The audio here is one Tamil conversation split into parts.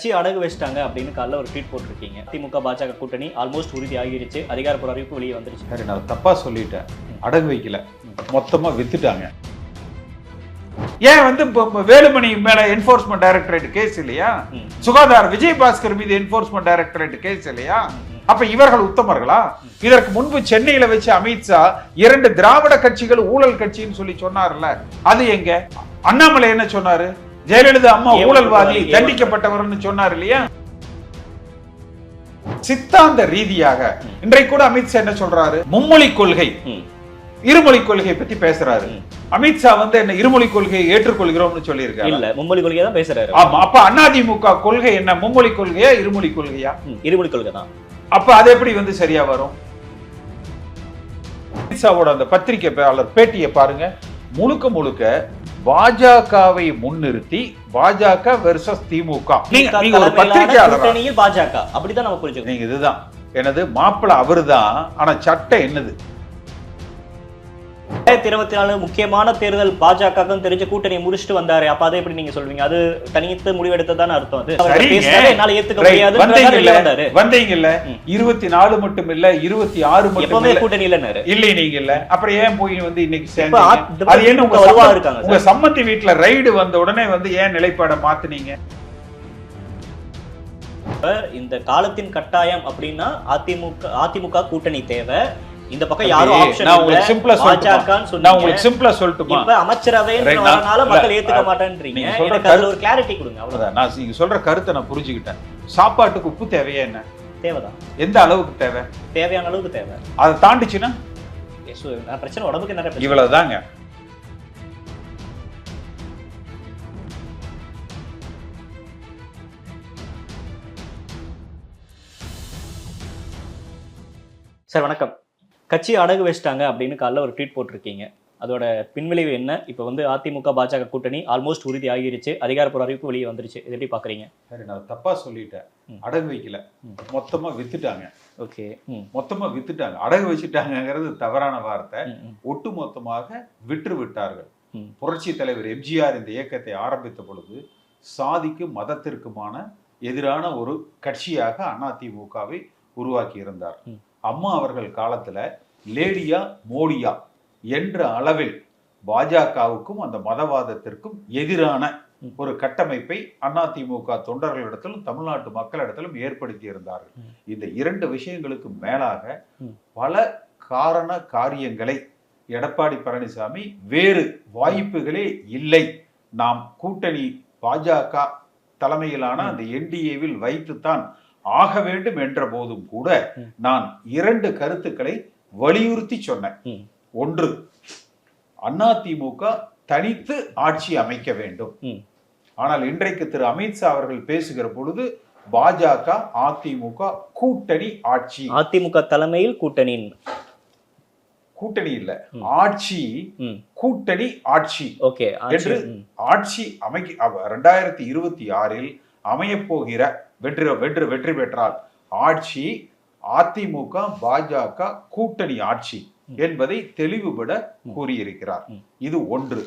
கட்சி அடகு வச்சிட்டாங்க அப்படின்னு காலைல ஒரு ட்வீட் போட்டிருக்கீங்க. திமுக பாஜக கூட்டணி ஆல்மோஸ்ட் உறுதி ஆகிருச்சு, அதிகாரப்பூர்வ அறிவிப்பு வெளியே வந்துருச்சு. சரி, நான் தப்பா சொல்லிட்டேன். அடகு வைக்கல, மொத்தமா வித்துட்டாங்க. ஏன் வந்து வேலுமணி மேல என்ஃபோர்ஸ்மெண்ட் டைரக்டரேட் கேஸ் இல்லையா? சுகாதார விஜயபாஸ்கர் மீது என்ஃபோர்ஸ்மெண்ட் டைரக்டரேட் கேஸ் இல்லையா? அப்ப இவர்கள் உத்தமர்களா? இதற்கு முன்பு சென்னையில வச்சு அமித்ஷா 2 திராவிட கட்சிகள் ஊழல் கட்சின்னு சொல்லி சொன்னார்ல, அது எங்க? அண்ணாமலை என்ன சொன்னாரு? ஜெயலலிதா அம்மா ஊழல்வாதி, தண்டிக்கப்பட்டவர்னு சொன்னார் இல்லையா? சித்தாந்த ரீதியாக இன்றைக்கு கூட அமித்ஷா என்ன சொல்றாரு? மும்மொழி கொள்கை, இருமொழி கொள்கை பத்தி பேசுறாரு. அமித்ஷா வந்து என்ன இருமொழி கொள்கையை ஏற்றுக்கொள்கிறோம்னு சொல்லி இருக்காரு. இல்ல, மும்மொழி கொள்கையை தான் பேசுறாரு. ஆமா, அப்ப அதிமுக கொள்கை என்ன? மும்மொழி கொள்கையா இருமொழி கொள்கையா? இருமொழி கொள்கை தான். அப்ப அது எப்படி வந்து சரியா வரும்? அமித்ஷாவோட அந்த பத்திரிகையாளர் பேட்டியை பாருங்க. முழுக்க முழுக்க பாஜகவை முன்னிறுத்தி பாஜக வெர்சஸ் திமுக. நீங்க ஒரு பத்திரிகையாளர், பாஜக அப்படிதான் நம்ம புரிஞ்சுக்கணும். நீங்க இதுதான் எனது மாப்பிள்ள அவருதான், ஆனா சட்டம் என்னது? 2024 முக்கியமான தேர்தல் பாஜக தெரிஞ்ச கூட்டணியை முடிச்சுட்டு வந்தாரு. அப்ப அதை எப்படி நீங்க சொல்வீங்க? அது தனித்து முடிவெடுத்ததான அர்த்தம். அது என்னால ஏத்துக்க முடியாது. வந்தீங்க இல்ல 24 மட்டும் இல்ல 26 மட்டும் இல்ல கூட்டணி இல்லன்னாரு. இல்ல நீங்க இல்ல, அப்புறம் ஏன் போய் வந்து இன்னைக்கு சேர்ந்தீங்க? அது என்ன உங்க சம்மந்தி வீட்டுல ரைடு வந்த உடனே வந்து ஏன் நிலைப்பாட மாத்துனீங்க? இந்த காலத்தின் கட்டாயம் அப்படின்னா அதிமுக கூட்டணி தேவை. இந்த பக்கம் யாரும் ஆப்ஷன் நான் உங்களுக்கு சிம்பிளா சொல்றேன். நான் உங்களுக்கு சிம்பிளா சொல்லட்டுமா? இப்ப அமைச்சரவைன்றனால மக்கள் ஏத்துக்க மாட்டேன்றீங்க. எனக்கு அதுல ஒரு கிளாரிட்டி கொடுங்க, அவ்வளவுதான். நான் நீங்க சொல்ற கருத்தை நான் புரிஞ்சுக்கிட்டேன். சாப்பாட்டுக்கு உப்பு தேவையா என்ன? தேவைதான். எந்த அளவுக்கு தேவை? தேவையான அளவுக்கு தேவை. அதை தாண்டிச்சுன்னா பிரச்சனை, உடம்புக்கு நிறைய. இவ்வளவுதாங்க. சார் வணக்கம். கட்சி அடகு வச்சிட்டாங்க அப்படின்னு காலைல ஒரு ட்வீட் போட்டிருக்கீங்க. அதோட பின்விளைவு என்ன? இப்போ வந்து அதிமுக பாஜக கூட்டணி ஆல்மோஸ்ட் உறுதி ஆகிருச்சு, அதிகாரப்பூர்வ அறிவிப்பு வெளியே வந்துருச்சு. இது எப்படி பாக்குறீங்க? சரி, நான் தப்பா சொல்லிட்டேன். அடகு வைக்கல, மொத்தமா வித்துட்டாங்க. ஓகே, மொத்தமா வித்துட்டாங்க. அடகு வச்சுட்டாங்கிறது தவறான வார்த்தை. ஒட்டு மொத்தமாக விற்று விட்டார்கள். புரட்சி தலைவர் எம்ஜிஆர் இந்த இயக்கத்தை ஆரம்பித்த பொழுது சாதிக்கும் மதத்திற்குமான எதிரான ஒரு கட்சியாக அதிமுகவை உருவாக்கி இருந்தார். அம்மா அவர்கள் காலத்துல லேடியா மோடியா என்ற அளவில் பாஜகவுக்கும் அந்த மதவாதத்திற்கும் எதிரான ஒரு கட்டமைப்பை அதிமுக தொண்டர்களிடத்திலும் தமிழ்நாட்டு மக்களிடத்திலும் ஏற்படுத்தி இருந்தார்கள். இந்த 2 விஷயங்களுக்கு மேலாக பல காரியங்களை எடப்பாடி பழனிசாமி வேறு வாய்ப்புகளே இல்லை, நாம் கூட்டணி பாஜக தலைமையிலான அந்த என்டிஏவில் வைத்துத்தான் ஆக வேண்டும் என்ற போதும் கூட நான் 2 கருத்துக்களை வலியுறுத்தி சொன்னேன். ஒன்று, அதிமுக தனித்து ஆட்சி அமைக்க வேண்டும். ஆனால் இன்றைக்கு திரு அமித்ஷா அவர்கள் பேசுகிற பொழுது பாஜக அதிமுக கூட்டணி ஆட்சி. அதிமுக தலைமையில் கூட்டணி இல்ல, ஆட்சி, கூட்டணி ஆட்சி என்று ஆட்சி அமைக்க 2026 அமையப்போகிற வெற்றி பெற்றால் ஆட்சி அதிமுக பாஜக கூட்டணி ஆட்சி என்பதை தெளிவுபட கூறியிருக்கிறார். இது ஒன்று.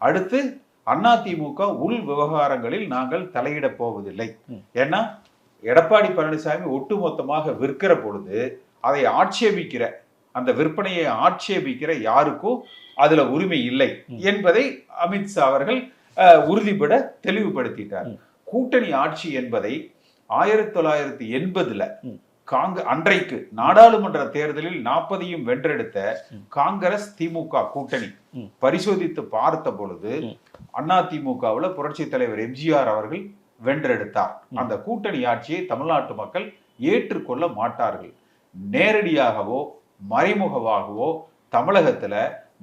அடுத்து, அதிமுக உள் விவகாரங்களில் நாங்கள் தலையிட போவதில்லை. ஏன்னா எடப்பாடி பழனிசாமி ஒட்டுமொத்தமாக விற்கிற பொழுது அதை ஆட்சேபிக்கிற, அந்த விற்பனையை ஆட்சேபிக்கிற யாருக்கும் அதுல உரிமை இல்லை என்பதை அமித்ஷா அவர்கள் உறுதிபட தெளிவுபடுத்திட்டார். கூட்டணி ஆட்சி என்பதை 1980 அன்றைக்கு நாடாளுமன்ற தேர்தலில் 40 வென்றெடுத்த காங்கிரஸ் திமுக கூட்டணி பரிசோதித்து பார்த்த பொழுது அதிமுகவுல புரட்சி தலைவர் எம்ஜிஆர் அவர்கள் வென்றெடுத்தார். அந்த கூட்டணி ஆட்சியை தமிழ்நாட்டு மக்கள் ஏற்றுக்கொள்ள மாட்டார்கள். நேரடியாகவோ மறைமுகமாகவோ தமிழகத்துல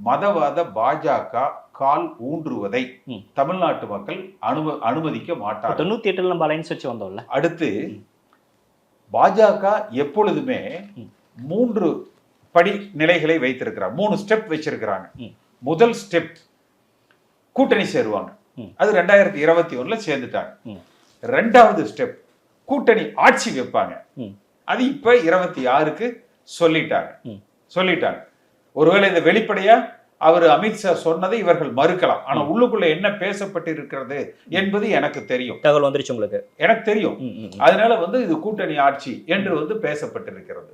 மதவாத பாஜக கால் ஊன்றுவதை தமிழ்நாட்டு மக்கள் அனுமதிக்க மாட்டார்கள். 98 நம்ம அலைன்ஸ் வச்சு வந்தோம்ல. அடுத்து, பாஜக எப்பொழுதுமே 3 படி நிலைகளை வைத்திருக்கிறார். 3 ஸ்டெப் வச்சிருக்கிறாங்க. முதல் ஸ்டெப் கூட்டணி சேருவாங்க, அது 2021 சேர்ந்துட்டாங்க. 2வது ஸ்டெப் கூட்டணி ஆட்சி வைப்பாங்க, அது இப்ப 26க்கு சொல்லிட்டாங்க. ஒருவேளை இந்த வெளிப்படையா அவர் அமித்ஷா சொன்னதை இவர்கள் மறுக்கலாம். ஆனா உள்ளுக்குள்ள என்ன பேசப்பட்டிருக்கிறது என்பது எனக்கு தெரியும். தகவல் வந்துருச்சு உங்களுக்கு? எனக்கு தெரியும். அதனால இது கூட்டணி ஆட்சி என்று பேசப்பட்டிருக்கிறது.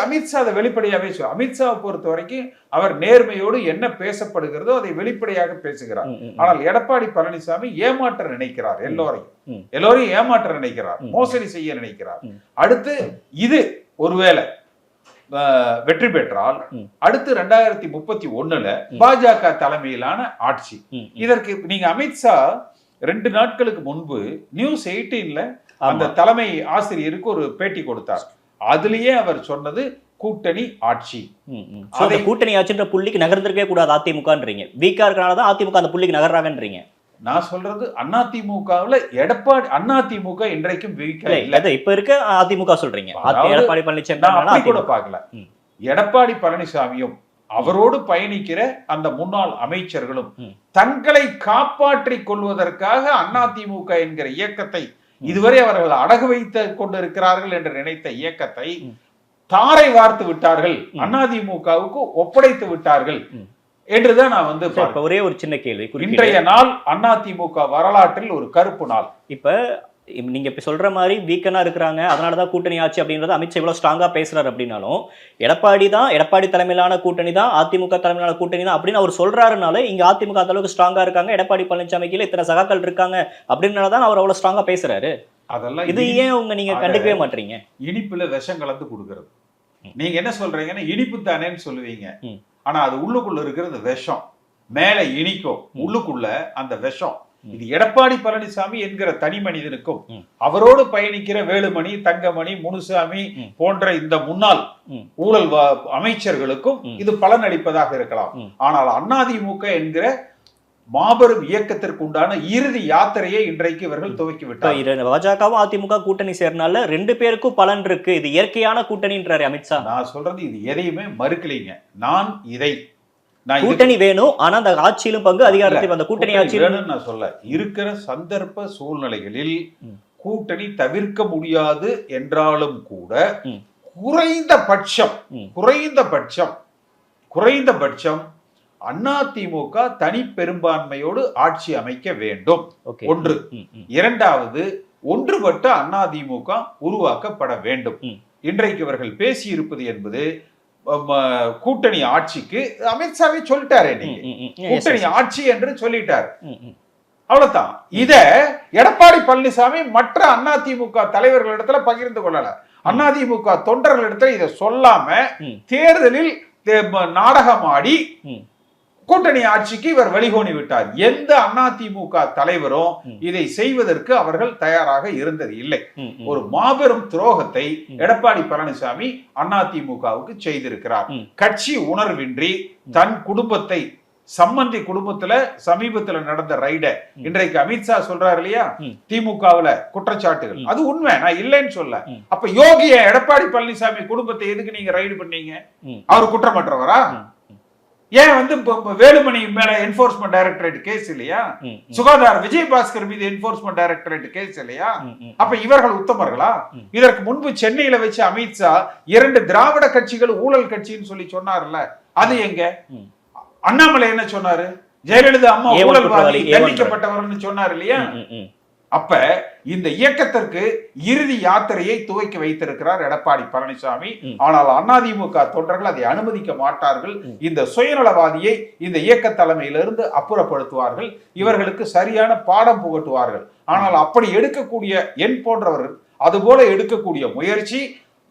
அமித்ஷா அதை வெளிப்படையாவே அமித்ஷாவை பொறுத்த வரைக்கும் அவர் நேர்மையோடு என்ன பேசப்படுகிறதோ அதை வெளிப்படையாக பேசுகிறார். ஆனால் எடப்பாடி பழனிசாமி ஏமாற்ற நினைக்கிறார். எல்லோரையும் ஏமாற்ற நினைக்கிறார், மோசடி செய்ய நினைக்கிறார். அடுத்து இது ஒருவேளை வெற்றி பெற்றால் அடுத்து 2031 பாஜக தலைமையிலான ஆட்சி. இதற்கு நீங்க அமித்ஷா 2 நாட்களுக்கு முன்பு நியூஸ் 18ல அந்த தலைமை ஆசிரியருக்கு ஒரு பேட்டி கொடுத்தார். அதுலயே அவர் சொன்னது கூட்டணி ஆட்சி. கூட்டணி ஆட்சின்ற புள்ளிக்கு நகர்ந்திருக்கவே கூடாது அதிமுகன்றீங்க. வீக்கா இருக்கனாலதான் அதிமுக அந்த புள்ளிக்கு நகர்றாங்கன்றீங்க. நான் சொல்றது அதிமுகவுல எடப்பாடி அதிமுக இன்றைக்கும் இப்ப இருக்க அதிமுக சொல்றீங்க. எடப்பாடி பழனிசாமி கூட பார்க்கல. எடப்பாடி பழனிசாமியும் அவரோடு பயணிக்கிற அந்த முன்னாள் அமைச்சர்களும் தங்களை காப்பாற்றிக் கொள்வதற்காக அதிமுக என்கிற இயக்கத்தை இதுவரை அவர்கள் அடகு வைத்துக் கொண்டிருக்கிறார்கள் என்று நினைத்த இயக்கத்தை தாரை வார்த்து விட்டார்கள், அதிமுகவுக்கு ஒப்படைத்து விட்டார்கள் என்றுதான் நான் ஒரே ஒரு சின்ன கேள்வி. இன்றைய நாள் அதிமுக வரலாற்றில் ஒரு கருப்பு நாள். இப்ப நீங்க இப்ப சொல்ற மாதிரி வீக்கனா இருக்கிறாங்க, அதனாலதான் கூட்டணி ஆட்சி அப்படின்றது அமித்ஷா இவ்வளவு ஸ்ட்ராங்கா பேசுறாரு. அப்படின்னாலும் எடப்பாடி தலைமையிலான கூட்டணி தான், அதிமுக தலைமையிலான கூட்டணி தான் அப்படின்னு அவர் சொல்றாருனால இங்க அதிமுக அந்த அளவுக்கு ஸ்ட்ராங்கா இருக்காங்க, எடப்பாடி பழனிசாமி கீழே இத்தனை சகாக்கள் இருக்காங்க அப்படின்னாலதான் அவர் அவ்வளவு ஸ்ட்ராங்கா பேசுறாரு. அதெல்லாம் இது ஏன் நீங்க கண்டுக்கவே மாட்டீங்க? இனிப்புல விஷம் கலந்து கொடுக்கறது. நீங்க என்ன சொல்றீங்கன்னா இனிப்பு தானேன்னு சொல்லுவீங்க. ஆனா அது உள்ளுக்குள்ள இருக்கிறது விஷம். மேல இனிக்கும், உள்ளுக்குள்ள அந்த விஷம். இது எடப்பாடி பழனிசாமி என்கிற தனி மனிதனுக்கும் அவரோடு பயணிக்கிற வேலுமணி, தங்கமணி, முனுசாமி போன்ற இந்த முன்னாள் ஊழல் அமைச்சர்களுக்கும் இது பலன் அளிப்பதாக இருக்கலாம். ஆனால் அதிமுக என்கிற மாபெரும் இயக்கத்திற்கு உண்டான இறுதி யாத்திரையை இன்றைக்கு இவர்கள் துவக்கி விட்டார். பாஜகவும் அதிமுக கூட்டணி சேர்னால 2 பேருக்கும் பலன் இருக்கு. இது இயற்கையான கூட்டணின்றாரு அமித்ஷா. நான் சொல்றது இது எதையுமே மறுக்கலைங்க. நான் கூட்டணி வேணும், ஆனா அந்த ஆட்சியிலும் பங்கு, அதிகாரத்தில் அந்த கூட்டணி ஆட்சி வேணும்னு நான் சொல்ல. இருக்கிற சந்தர்ப்ப சூழ்நிலைகளில் கூட்டணி தவிர்க்க முடியாது என்றாலும் கூட குறைந்தபட்சம் அதிமுக தனி பெரும்பான்மையோடு ஆட்சி அமைக்க வேண்டும். ஒன்று. இரண்டாவது, ஒன்றுபட்ட அதிமுக உருவாக்கப்பட வேண்டும். இன்றைக்கு இவர்கள் பேசி இருப்பது என்பது கூட்டணி ஆட்சிக்கு அமித்ஷாவே சொல்லிட்டாரு. கூட்டணி ஆட்சி என்று சொல்லிட்டாரு. அவ்வளவுதான். இத எடப்பாடி பழனிசாமி மற்ற அதிமுக தலைவர்களிடத்துல பகிர்ந்து கொள்ளல. அதிமுக தொண்டர்களிடத்துல இதை சொல்லாம தேர்தலில் நாடகமாடி கூட்டணி ஆட்சிக்கு இவர் வழிகோணி விட்டார். எந்த அதிமுக தலைவரும் இதை செய்வதற்கு அவர்கள் தயாராக இருந்தது இல்லை. ஒரு மாபெரும் துரோகத்தை எடப்பாடி பழனிசாமி அதிமுகவுக்கு செய்திருக்கிறார். கட்சி உணர்வின்றி தன் குடும்பத்தை, சம்பந்தி குடும்பத்துல சமீபத்துல நடந்த ரைட இன்றைக்கு அமித்ஷா சொல்றாரு இல்லையா, திமுகவுல குற்றச்சாட்டுகள், அது உண்மை, நான் இல்லைன்னு சொல்ல. அப்ப யோகிய எடப்பாடி பழனிசாமி குடும்பத்தை எதுக்கு நீங்க ரைடு பண்ணீங்க? அவர் குற்றமற்றவரா? ஏன் வேலுமணி மேல என்ஃபோர்ஸ்மெண்ட் டைரக்டரேட் கேஸ் இல்லையா? சுகாதார விஜயபாஸ்கர் மீது என்ஃபோர்ஸ்மெண்ட் டைரக்டரேட் கேஸ் இல்லையா? அப்ப இவர்கள் உத்தமர்களா? இதற்கு முன்பு சென்னையில வச்சு அமித்ஷா 2 திராவிட கட்சிகள் ஊழல் கட்சின்னு சொல்லி சொன்னார்ல, அது எங்க? அண்ணாமலை என்ன சொன்னாரு? ஜெயலலிதா அம்மா ஊழல்வாதி, தண்டிக்கப்பட்டவர்னு சொன்னார் இல்லையா? அப்ப இந்த இயக்கத்திற்கு இறுதி யாத்திரையை துவக்கி வைத்திருக்கிறார் எடப்பாடி பழனிசாமி. ஆனால் அதிமுக தொண்டர்கள் அதை அனுமதிக்க மாட்டார்கள். இந்த சுயநலவாதியை இந்த இயக்க தலைமையிலிருந்து அப்புறப்படுத்துவார்கள். இவர்களுக்கு சரியான பாடம் புகட்டுவார்கள். ஆனால் அப்படி எடுக்கக்கூடிய என் போன்றவர்கள் அதுபோல எடுக்கக்கூடிய முயற்சி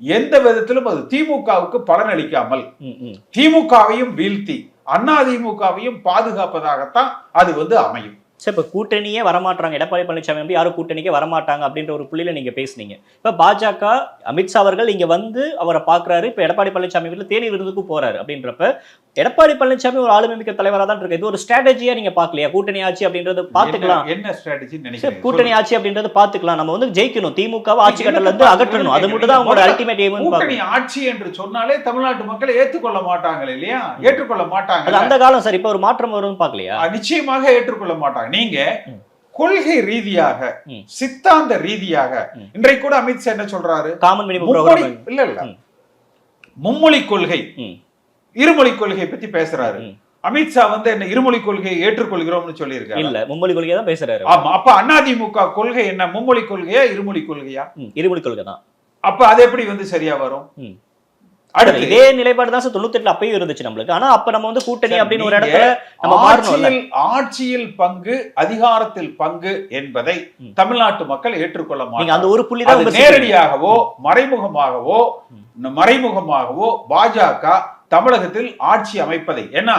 எந்த விதத்திலும் அது திமுகவுக்கு பலனளிக்காமல் திமுகவையும் வீழ்த்தி அதிமுகவையும் பாதுகாப்பதாகத்தான் அது அமையும். சரி, இப்போ கூட்டணியே வரமாட்டாங்க, எடப்பாடி பழனிசாமி வந்து யாரும் கூட்டணிக்கே வரமாட்டாங்க அப்படின்ற ஒரு புள்ளியில நீங்க பேசுனீங்க. இப்ப பாஜக அமித்ஷா அவர்கள் இங்க வந்து அவரை பாக்குறாரு, இப்ப எடப்பாடி பழனிசாமி வீட்டுல தேனி விருந்துக்கும் போறாரு. அப்படின்றப்ப எடப்பாடி பழனிசாமி ஒரு ஆளுமை மிக்க தலைவராக தான் இருக்கு. இது ஒரு ஸ்ட்ராட்டஜியா நீங்க பாக்கலையா? கூட்டணி ஆட்சி அப்படின்றது பாத்துக்கலாம். என்ன ஸ்ட்ராட்டஜி நினைக்கிறீங்க? கூட்டணி ஆட்சி அப்படின்றது பாத்துக்கலாம். நம்ம வந்து ஜெயிக்கணும், திமுக ஆட்சி கட்டல இருந்து அகற்றணும், அது மட்டும் தான் அவங்களோட அல்டிமேட் எய்ம். கூட்டணி ஆட்சி என்று சொன்னாலே தமிழ்நாட்டு மக்கள் ஏற்றுக்கொள்ள மாட்டாங்க இல்லையா? ஏற்றுக்கொள்ள மாட்டாங்க. அது அந்த காலம் சார். இப்ப ஒரு மாற்றம் வரும்னு பாக்கலையா? நிச்சயமாக ஏற்றுக்கொள்ள மாட்டாங்க. நீங்க கொள்கை ரீதியாக, சித்தாந்த ரீதியாக இன்றைக்கு கூட அமித்ஷா என்ன சொல்றாரு? காமன் மினிமம் புரோகிராம் இல்ல மும்மொழி கொள்கை, இருமொழி கொள்கை பத்தி பேசுறாரு. அமித்ஷா வந்து என்ன இருமொழி கொள்கையை ஏற்றுக்கொள்கிறோம்னு சொல்லியிருக்காரு. இல்ல, மும்மொழி கொள்கையை தான் பேசுறாரு. ஆமா, அப்ப அதிமுக கொள்கை என்ன, மும்மொழி கொள்கையா இருமொழி கொள்கையா? இருமொழி கொள்கை தான். அப்ப அது எப்படி வந்து சரியா வரும்? அடுத்து இதே நிலைப்பாடு தான் 98 அப்பயும் இருந்துச்சு நம்மளுக்கு. ஆனா அப்ப நம்ம வந்து கூட்டணி அப்படின்னு ஒரு இடத்துல நம்ம மாறணும்ல. ஆட்சியில் பங்கு, அதிகாரத்தில் பங்கு என்பதை தமிழ்நாட்டு மக்கள் ஏற்றுக்கொள்ள மாட்டாங்க. அந்த ஒரு புள்ளி தான் நேரடியாகவோ மறைமுகமாகவோ பாஜக தமிழகத்தில் ஆட்சி அமைப்பதை, ஏன்னா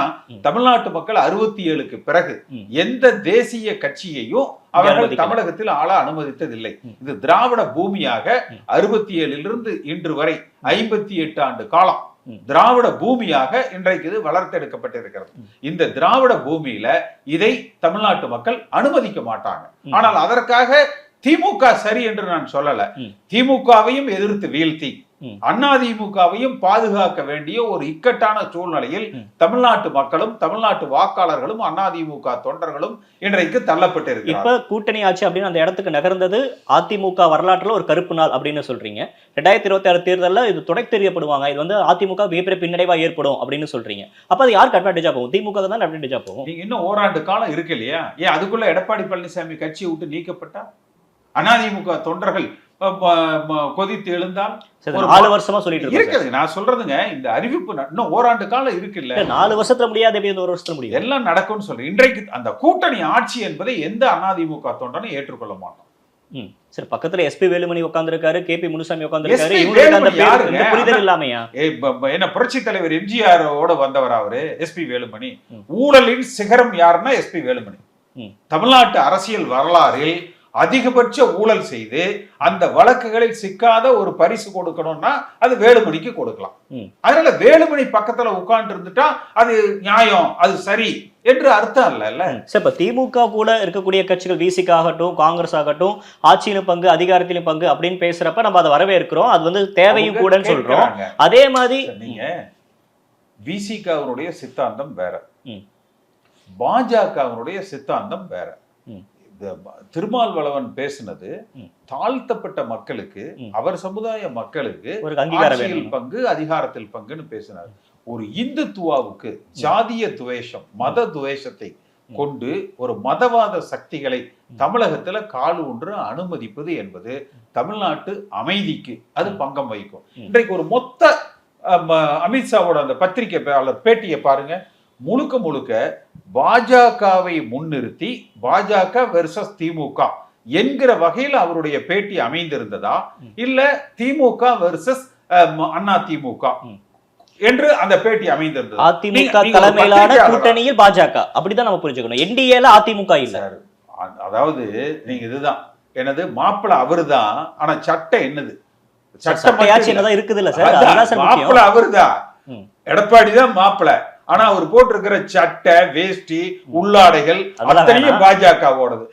தமிழ்நாட்டு மக்கள் 67க்கு பிறகு எந்த தேசிய கட்சியையும் அவர்கள் தமிழகத்தில் ஆள அனுமதித்ததில்லை. இது திராவிட பூமியாக 67 இன்று வரை 58 ஆண்டு காலம் திராவிட பூமியாக இன்றைக்கு இது வளர்த்தெடுக்கப்பட்டிருக்கிறது. இந்த திராவிட பூமியில இதை தமிழ்நாட்டு மக்கள் அனுமதிக்க மாட்டாங்க. ஆனால் அதற்காக திமுக சரி என்று நான் சொல்லல. திமுகவையும் எதிர்த்து வீழ்த்தி அதிமுகவையும் பாதுகாக்க வேண்டிய ஒரு இக்கட்டான சூழ்நிலையில் தமிழ்நாட்டு மக்களும் தமிழ்நாட்டு வாக்காளர்களும் அதிமுக தொண்டர்களும் இன்றைக்கு தள்ளப்பட்டிருக்கு. இப்ப கூட்டணி ஆட்சி அப்படின்னு அந்த இடத்துக்கு நகர்ந்தது அதிமுக வரலாற்றுல ஒரு கருப்பு நாள் அப்படின்னு சொல்றீங்க. 2026 தேர்தலில் இது தொடக்க தெரியப்படுவாங்க, இது வந்து அதிமுக மிகப்பெரிய பின்னடைவா ஏற்படும் அப்படின்னு சொல்றீங்க. அப்ப அது யாருக்கு அட்வான்டேஜா போகும்? திமுக தான் அட்வான்டேஜா போகும். நீங்க இன்னும் ஓராண்டு காலம் இருக்கு இல்லையா? ஏன் அதுக்குள்ள எடப்பாடி பழனிசாமி கட்சியை விட்டு நீக்கப்பட்டா அதிமுக தொண்டர்கள் கொதித்து எழுந்தால் 4 வருஷமா சொல்லிட்டு இருக்குது. நான் சொல்றதுங்க, இந்த அறிவிப்பு இன்னும் ஓராண்டு காலம் இருக்கு இல்ல. 4 வருஷத்துல முடியாது, எப்படி 1 வருஷத்துல முடியும்? எல்லாம் நடக்கும்னு சொல்றேன். இன்றைக்கு அந்த கூட்டணி ஆட்சி என்பதை எந்த அதிமுக தொண்டனும் ஏற்றுக்கொள்ள மாட்டோம். சரி, பக்கத்துல எஸ்பி வேலுமணி உட்கார்ந்திருக்காரு, கேபி முனுசாமி உட்கார்ந்திருக்காரு. இவங்களுக்கு அந்த பேரு புரிதல் இல்லாமையா? என்ன புரட்சி தலைவர் எம்ஜிஆர் ஓட வந்தவர் அவரு எஸ்பி வேலுமணி. ஊழலின் சிகரம் யாருன்னா எஸ்பி வேலுமணி. தமிழ்நாட்டு அரசியல் வரலாறில் அதிகபட்ச ஊழல் செய்து அந்த வழக்குகளில் சிக்காத ஒரு பரிசு கொடுக்கணும்னா அது வேலுமணிக்கு கொடுக்கலாம். அதனால வேலுமணி பக்கத்துல உட்கார்ந்து இருந்துட்டா அது நியாயம், அது சரி என்று அர்த்தம் இல்ல. இப்ப திமுக கூட இருக்கக்கூடிய கட்சிகள் விசிக ஆகட்டும், காங்கிரஸ் ஆகட்டும், ஆட்சியிலும் பங்கு அதிகாரத்திலும் பங்கு அப்படின்னு பேசுறப்ப நம்ம அதை வரவேற்கிறோம். அது வந்து தேவையும் கூட சொல்றோம். அதே மாதிரி நீங்க விசிகவுடைய சித்தாந்தம் வேற, பாஜகவுடைய சித்தாந்தம் வேற. திருமாவளவன் பேசினது தாழ்த்தப்பட்ட மக்களுக்கு, அவர் சமுதாய மக்களுக்கு ஆட்சியில் பங்கு அதிகாரத்தில் பங்குன்னு பேசினார். ஒரு இந்துத்துவாவுக்கு ஜாதிய துவேஷம், மத துவேஷத்தை கொண்டு ஒரு மதவாத சக்திகளை தமிழகத்துல கால் ஒன்று அனுமதிப்பது என்பது தமிழ்நாட்டு அமைதிக்கு அது பங்கம் வகிக்கும். இன்றைக்கு ஒரு மொத்த அமித்ஷாவோட அந்த பத்திரிகையாளர் பேட்டியை பாருங்க. முழுக்க பாஜகவை முன்னிறுத்தி பாஜக வெர்சஸ் திமுக என்கிற வகையில் அவருடைய பேட்டி அமைந்திருந்ததா, இல்ல திமுக வெர்சஸ் அதிமுக என்று அந்த பேட்டி அமைந்திருந்தது? அதிமுக தலைமையிலான கூட்டணியில் பாஜக, அப்படிதான் நம்ம புரிஞ்சுக்கணும். என்டிஏல அதிமுக இல்ல. அதாவது நீங்க இதுதான் எனது மாப்பிள்ள அவருதான், ஆனா சட்டம் என்னது? சட்டமாச்சு என்னதான் இருக்குது இல்ல சார்? மாப்பிள்ள அவருதான், எடப்பாடி தான் மாப்பிள்ள. ஆனா அவர் போட்டிருக்கிற சட்டை, வேஷ்டி, உள்ளாடைகள் அத்தனையும் பாஜகவோடது.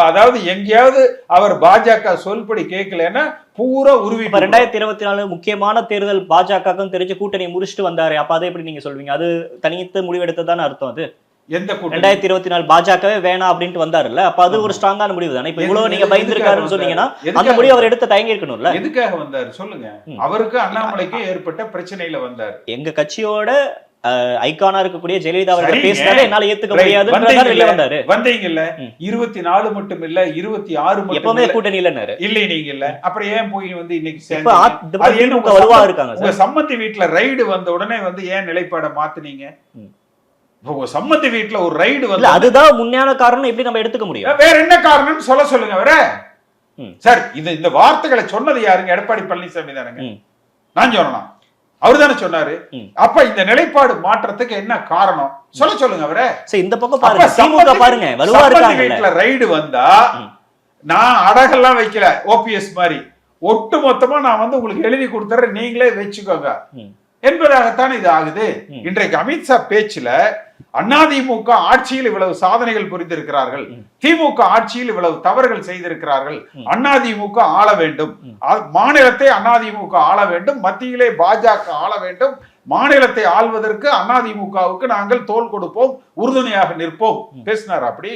அதாவது எங்கேயாவது அவர் பாஜக சொல்படி கேட்கலன்னா பூரா உருவி. 2024 முக்கியமான தேர்தல் பாஜக தெரிஞ்சு கூட்டணி முடிச்சுட்டு வந்தாரு. அப்ப அதை எப்படி நீங்க சொல்வீங்க? அது தனித்து முடிவெடுத்ததான அர்த்தம். அது எந்த 2024 பாஜகவே வேணாம் அப்படின்ட்டு வந்தாருல்ல, அப்ப அது ஒரு ஸ்ட்ராங்கான முடிவு தானே. இப்ப இவ்வளவு நீங்க பயந்துருக்காருன்னு சொன்னீங்கன்னா அந்த முடிவு அவர் எடுத்து தயங்கி இருக்கணும்ல. எதுக்காக வந்தாரு சொல்லுங்க? அவருக்கு அண்ணாமலைக்கு ஏற்பட்ட பிரச்சனையில வந்தாரு. எங்க கட்சியோட ஐகானா இருக்கக்கூடிய ஜெயலலிதா அவர்கள் பேசினாலே என்னால ஏத்துக்க முடியாதுன்றதால வெளிய வந்தாரு. வந்தீங்கல்ல 24 மட்டும் இல்ல 26 மட்டும் எப்பவுமே கூட்டணி இல்லன்னாரு. இல்ல நீங்க இல்ல, அப்புறம் ஏன் போய் வந்து இன்னைக்கு திமுக வலுவா இருக்காங்க. உங்க சம்மந்தி வீட்டுல ரைடு வந்த உடனே வந்து ஏன் நிலைப்பாட மாத்துனீங்க? உங்க சம்மந்தி வீட்டுல ஒரு ரைடு வந்து அதுதான் உண்மையான காரணம். எப்படி நம்ம எடுத்துக்க முடியும்? வேற என்ன காரணம்னு சொல்லுங்க வேற. சார் இந்த வார்த்தைகளை சொன்னது யாருங்க? எடப்பாடி பழனிசாமி தானுங்க. நான் சொன்னா அவரு தானே சொன்னாரு. அப்ப இந்த நிலைப்பாடு மாற்றத்துக்கு என்ன காரணம் சொல்லுங்க அவரை. இந்த பக்கம் பாருங்க, திமுக பாருங்க வலுவா இருக்காங்க. வீட்டுல ரைடு வந்தா நான் அடகெல்லாம் வைக்கல, ஓபிஎஸ் மாதிரி ஒட்டு மொத்தமா நான் வந்து உங்களுக்கு எழுதி கொடுத்துறேன், நீங்களே வச்சுக்கோங்க என்பதாகத்தான் இது ஆகுது. இன்றைக்கு அமித்ஷா பேச்சுல அதிமுக ஆட்சியில் இவ்வளவு சாதனைகள் புரிந்திருக்கிறார்கள், திமுக ஆட்சியில் இவ்வளவு தவறுகள் செய்திருக்கிறார்கள், அதிமுக ஆள வேண்டும், மாநிலத்தை அதிமுக ஆள வேண்டும், மத்தியிலே பாஜக ஆள வேண்டும், மாநிலத்தை ஆள்வதற்கு அதிமுகவுக்கு நாங்கள் தோள் கொடுப்போம், உறுதுணையாக நிற்போம் பேசினார். அப்படி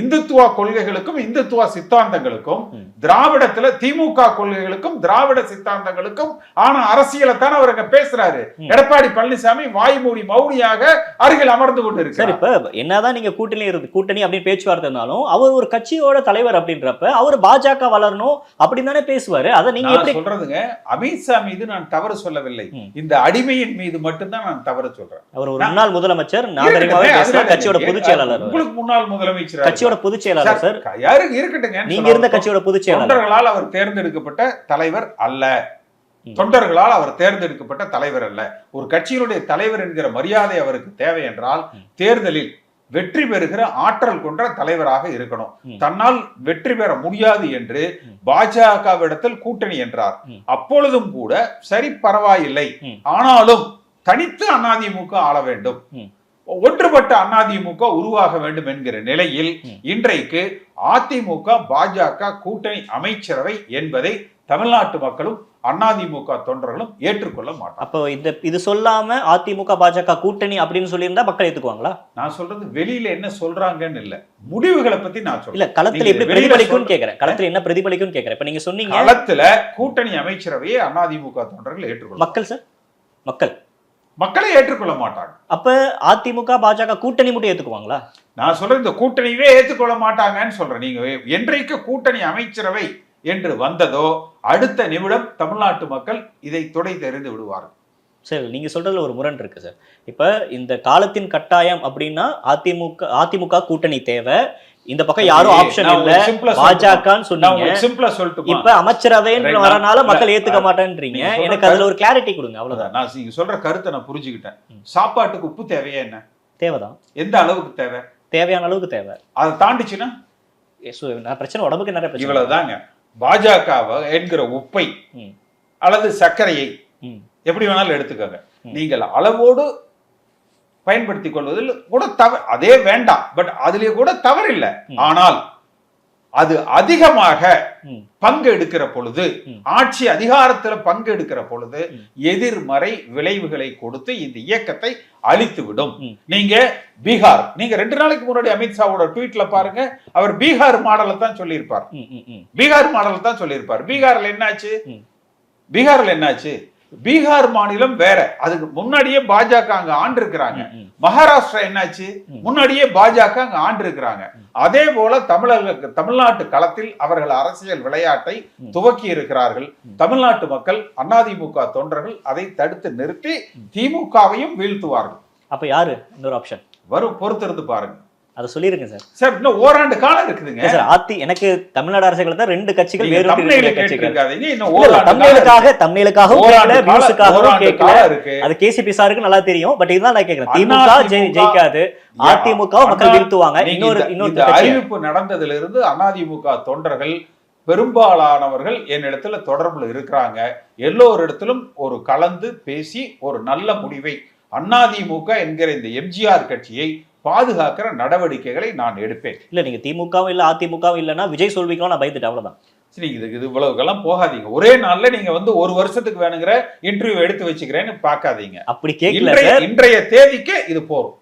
இந்துத்துவ கொள்கைகளுக்கும் இந்துத்துவ சித்தாந்தங்களுக்கும் திராவிடத்துல திமுக கொள்கைகளுக்கும் திராவிட சித்தாந்தங்களுக்கும் ஆனா அரசியலை தான் அவர் அங்க பேசுறாரு. எடப்பாடி பழனிசாமி வாய்மூடி மௌனியாக அருகில் அமர்ந்து கொண்டு இருக்கு. சரி, இப்ப என்னதான் நீங்க கூட்டணி அப்படின்னு பேச்சுவார்த்தை இருந்தாலும் அவர் ஒரு கட்சியோட தலைவர் அப்படின்றப்ப அவர் பாஜக வளரணும் அப்படின்னு தானே பேசுவாரு. அதை நீங்க எப்படி சொல்றதுங்க? அமித்ஷா மீது நான் தவறு சொல்லவில்லை, இந்த அடிமையின் மீது மட்டும்தான் நான் தவறு சொல்றேன். அவர் ஒரு முன்னாள் முதலமைச்சர், கட்சியோட பொதுச் செயலாளர். உங்களுக்கு முன்னாள் முதலமைச்சர், கட்சியோட பொதுச் செயலாளர் சார். யாரு இருக்கட்டுங்க, நீங்க இருந்த கட்சியோட பொதுச் செயலாளர். தொண்டர்களால் அவர் தேர்ந்தெடுக்கப்பட்ட தலைவர் அல்ல. தொண்டர்களால் அவர் தேர்ந்தெடுக்கப்பட்ட தலைவர் அல்ல. ஒரு கட்சியினுடைய தலைவர் என்கிற மரியாதை அவருக்கு தேவை என்றால் தேர்தலில் வெற்றி பெறுகிற ஆற்றல் கொண்ட தலைவராக இருக்கணும். தன்னால் வெற்றி பெற முடியாது என்று பாஜகவிடத்தில் கூட்டணி என்றார். அப்பொழுதும் கூட சரி பரவாயில்லை, ஆனாலும் தனித்து அதிமுக ஆள வேண்டும், ஒன்றுபட்ட அதிமுக உருவாக வேண்டும் என்கிற நிலையில் இன்றைக்கு அதிமுக பாஜக கூட்டணி அமைச்சரவை என்பதை தமிழ்நாட்டு மக்களும் அதிமுக தொண்டர்களும் ஏற்றுக்கொள்ள மாட்டாங்க. அப்போ இது சொல்லாம அதிமுக பாஜக கூட்டணி அப்படின்னு சொல்லியிருந்தா மக்கள் ஏத்துக்குவாங்களா? நான் சொல்றது வெளியில என்ன சொல்றாங்கன்னு இல்ல, முடிவுகளை பத்தி நான் சொல்றேன். இல்ல, களத்துல எப்படி பிரதிபலிக்கும் கேக்குறேன். களத்துல என்ன பிரதிபலிக்கும் கேக்குறேன். இப்ப நீங்க சொன்னீங்க களத்துல கூட்டணி அமைச்சரவையை அதிமுக தொண்டர்கள் ஏற்றுக்கொள்ள. மக்கள் சார், மக்களை ஏற்றுக்கொள்ள மாட்டாங்க. அப்ப அதிமுக பாஜக கூட்டணி மட்டும் ஏத்துக்குவாங்களா? நான் சொல்றேன் இந்த கூட்டணியவே ஏற்றுக்கொள்ள மாட்டாங்கன்னு சொல்றேன். நீங்க என்றைக்கு கூட்டணி அமைச்சரவை என்று வந்ததோ அடுத்த நிமிடம் தமிழ்நாட்டு மக்கள் இதை துடை தெரிந்து விடுவார்கள். சரி, நீங்க சொல்றதுல ஒரு முரண் இருக்கு சார். இப்ப இந்த காலத்தின் கட்டாயம் அப்படின்னா அதிமுக கூட்டணி தேவை, இந்த பக்கம் யாரும் ஆப்ஷன் இல்ல, பாஜகன்னு சொன்னீங்க. சிம்பிளா சொல்லிட்டு இப்ப அமைச்சரவைன்ற வரனால மக்கள் ஏத்துக்க மாட்டேன்றீங்க. எனக்கு அதுல ஒரு கிளாரிட்டி கொடுங்க, அவ்வளவுதான். நான் நீங்க சொல்ற கருத்தை நான் புரிஞ்சுக்கிட்டேன். சாப்பாட்டுக்கு உப்பு தேவையா? என்ன தேவைதான். எந்த அளவுக்கு தேவை? தேவையான அளவுக்கு தேவை. அதை தாண்டிச்சுன்னா பிரச்சனை, உடம்புக்கு நிறைய பிரச்சனை. இவ்வளவுதாங்க. பாஜக என்கிற உப்பை அல்லது சர்க்கரையை எப்படி வேணாலும் எடுத்துக்கோங்க, நீங்கள் அளவோடு பயன்படுத்திக் கொள்வதில் கூட தவறு, அதே வேண்டாம், பட் அதுலயே கூட தவறு இல்லை. ஆனால் அது அதிகமாக பங்கு எடுக்கிற பொழுது, ஆட்சி அதிகாரத்துல பங்கு எடுக்கிற பொழுது எதிர்மறை விளைவுகளை கொடுத்து இந்த இயக்கத்தை அழித்து விடும். நீங்க பீகார், நீங்க 2 நாளைக்கு முன்னாடி அமித்ஷாவோட ட்வீட்ல பாருங்க, அவர் பீகார் மாடலை தான் சொல்லியிருப்பார். பீகார்ல என்னாச்சு? பீகார் மாநிலம் வேற, அதுக்கு முன்னாடியே பாஜக அங்க ஆண்டு இருக்கிறாங்க. மகாராஷ்டிரா என்னாச்சு? முன்னாடியே பாஜக அங்க ஆண்டு இருக்கிறாங்க. அதே போல தமிழ்நாட்டு களத்தில் அவர்கள் அரசியல் விளையாட்டை துவக்கி இருக்கிறார்கள். தமிழ்நாட்டு மக்கள் அதிமுக தொண்டர்கள் அதை தடுத்து நிறுத்தி திமுகவையும் வீழ்த்துவார்கள். அப்ப யாரு இன்னொரு ஆப்ஷன் வரும்? பொறுத்திருந்து பாருங்க. அதை சொல்லிருங்க சார். சார் இன்னும் ஓராண்டு காலம் இருக்குதுங்க சார். எனக்கு தமிழ்நாடு அரசுகள் தான் 2 கட்சிகள் வேறு அது கேசிபி சாருக்கு நல்லா தெரியும். பட் இதுதான் நான் கேக்குறேன், திமுக ஜெயிக்காது, அதிமுக மக்கள் வீழ்த்துவாங்க. இன்னொரு அறிவிப்பு நடந்ததுல இருந்து அதிமுக தொண்டர்கள் பெரும்பாலானவர்கள் என்னிடத்துல தொடர்புல இருக்கிறாங்க. எல்லோரிடத்திலும் ஒரு கலந்து பேசி ஒரு நல்ல முடிவை அதிமுக என்கிற இந்த எம்ஜிஆர் கட்சியை பாதுகாக்கிற நடவடிக்கைகளை நான் எடுப்பேன். இல்ல, நீங்க திமுகவும் இல்ல அதிமுகவும் இல்லைன்னா விஜய் சொல்வீங்களா? நான் பயந்துட்டேன், அவ்வளவுதான். சரி, இது இவ்வளவுக்கெல்லாம் போகாதீங்க. ஒரே நாள்ல நீங்க வந்து 1 வருஷத்துக்கு வேணுங்கிற இன்டர்வியூ எடுத்து வச்சுக்கிறேன்னு பாக்காதீங்க. அப்படி கேட்கல. இன்றைய தேதிக்கு இது போறோம்.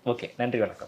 ஓகே, நன்றி, வணக்கம்.